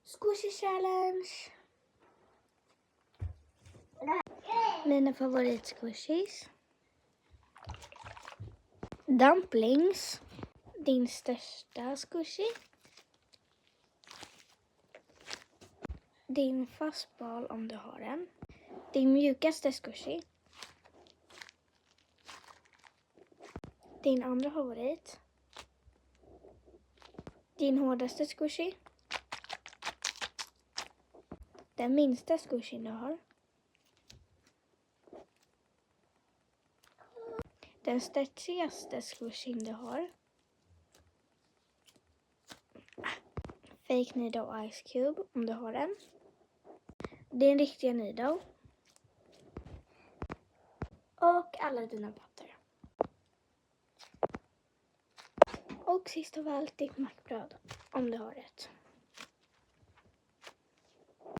Squishy challenge. Mina favorit-squishies. Dumplings. Din största squishy. Din fastball om du har en. Din mjukaste squishy. Din andra favorit. Din hårdaste squishy. Den minsta squishyn du har. Den stretchigaste squishyn du har. Fake needle ice cube om du har den. Din riktiga needle. Och alla dina plattor. Och sist av allt ditt mackbröd om du har ett.